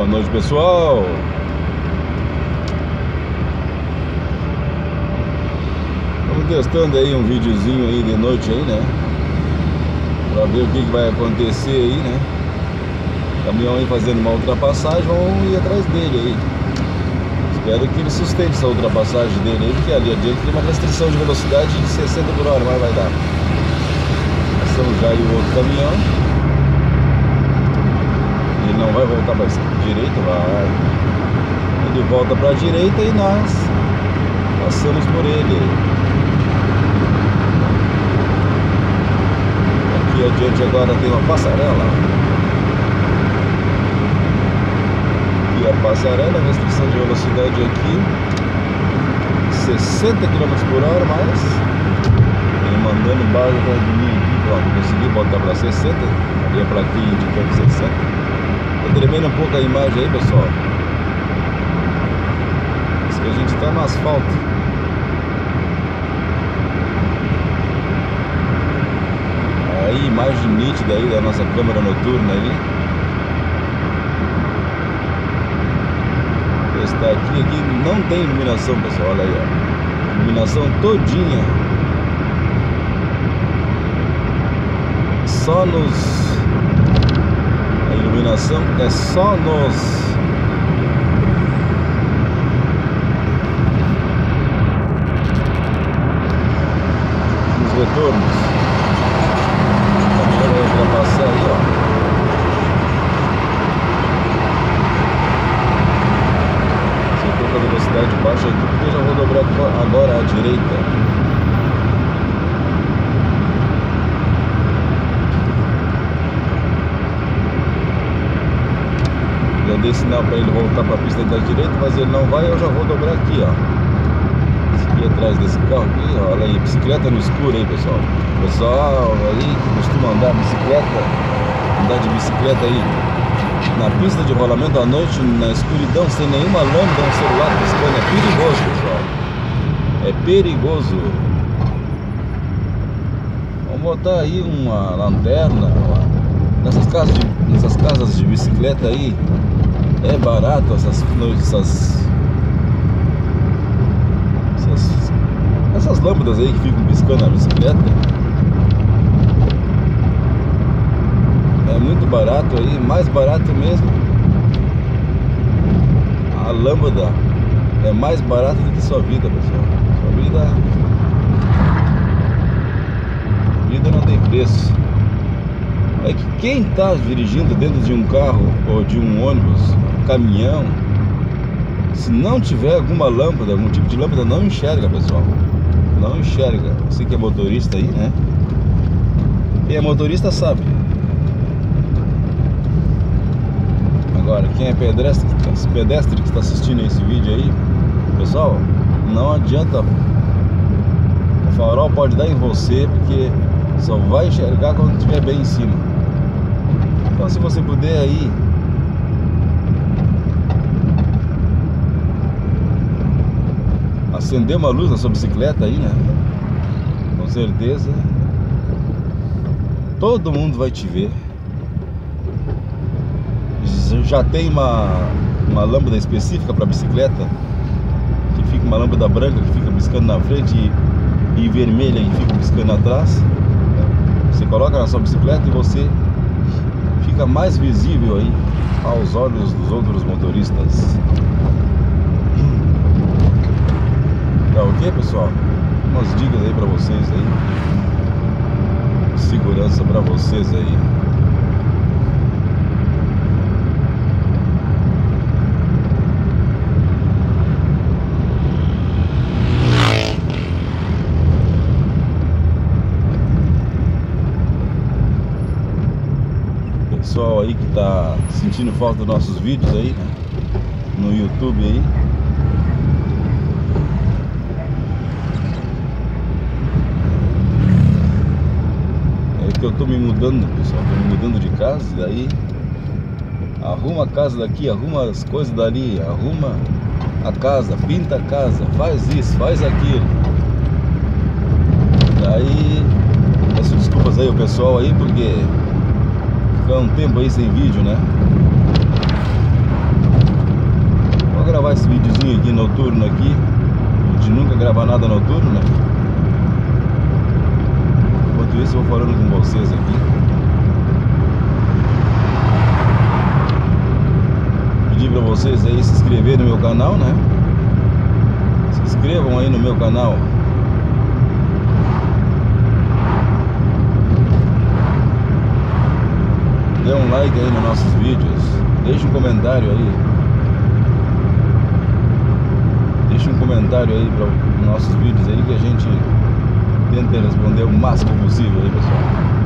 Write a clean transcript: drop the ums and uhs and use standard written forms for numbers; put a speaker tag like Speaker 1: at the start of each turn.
Speaker 1: Boa noite, pessoal. Estamos testando aí um videozinho aí de noite aí, né? Pra ver o que vai acontecer aí, né? Caminhão aí fazendo uma ultrapassagem, vamos ir atrás dele aí. Espero que ele sustente essa ultrapassagem dele aí, porque ali adiante tem uma restrição de velocidade de 60 por hora, mas vai dar. Passamos já aí o outro caminhão. Ele não vai voltar para a direita, vai. Ele volta para a direita e nós passamos por ele. Aqui adiante agora tem uma passarela. Aqui a passarela, a restrição de velocidade aqui 60 km por hora, mas ele mandando embaixo para mim aqui, pronto, consegui botar para 60, ali a plaquinha indicando 60. Tá tremendo um pouco a imagem aí, pessoal. Diz que a gente tá no asfalto. Aí, imagem nítida aí da nossa câmera noturna aí. Está aqui não tem iluminação, pessoal, olha aí, ó. Iluminação todinha. Só nos... A iluminação é só nos retornos. O caminhão vai ultrapassar aí, ó. Se eu tô com a velocidade baixa aqui, porque eu já vou dobrar agora à direita. Já dei sinal para ele voltar para a pista da direita, mas ele não vai, eu já vou dobrar aqui, ó. Aqui atrás desse carro aqui, ó, olha aí, bicicleta no escuro aí, pessoal. Pessoal aí que costuma andar de bicicleta aí na pista de rolamento à noite, na escuridão, sem nenhuma lâmpada, um celular piscando, é perigoso, pessoal. É perigoso. Vamos botar aí uma lanterna, ó. Nessas casas de bicicleta aí. É barato essas lâmpadas aí que ficam piscando na bicicleta. É muito barato aí, mais barato mesmo. A lâmpada é mais barata do que sua vida, pessoal. Sua vida não tem preço. É que quem está dirigindo dentro de um carro ou de um ônibus, caminhão, se não tiver alguma lâmpada, algum tipo de lâmpada, não enxerga, pessoal. Não enxerga. Você que é motorista aí, né? Quem é motorista sabe. Agora, quem é pedestre que está assistindo esse vídeo aí, pessoal, não adianta. O farol pode dar em você, porque só vai enxergar quando estiver bem em cima. Então, se você puder aí acender uma luz na sua bicicleta aí, né? Com certeza todo mundo vai te ver. Já tem uma lâmpada específica para bicicleta, que fica uma lâmpada branca que fica piscando na frente e vermelha e fica piscando atrás. Você coloca na sua bicicleta e você fica mais visível aí aos olhos dos outros motoristas. Tá ok, pessoal? Umas dicas aí pra vocês aí. Segurança pra vocês aí. Pessoal aí que tá sentindo falta dos nossos vídeos aí, né? No YouTube aí. É que eu tô me mudando, pessoal. Tô me mudando de casa, e daí arruma a casa daqui, arruma as coisas dali, arruma a casa, pinta a casa, faz isso, faz aquilo. Daí peço desculpas aí ao pessoal aí, porque fica um tempo aí sem vídeo, né? noturno aqui, de nunca gravar nada noturno, né? Enquanto isso eu vou falando com vocês aqui. Pedir pra vocês aí se inscreverem no meu canal, né? Se inscrevam aí no meu canal. Dê um like aí nos nossos vídeos. Deixe um comentário aí. Deixe um comentário aí para os nossos vídeos aí que a gente tenta responder o máximo possível aí, pessoal.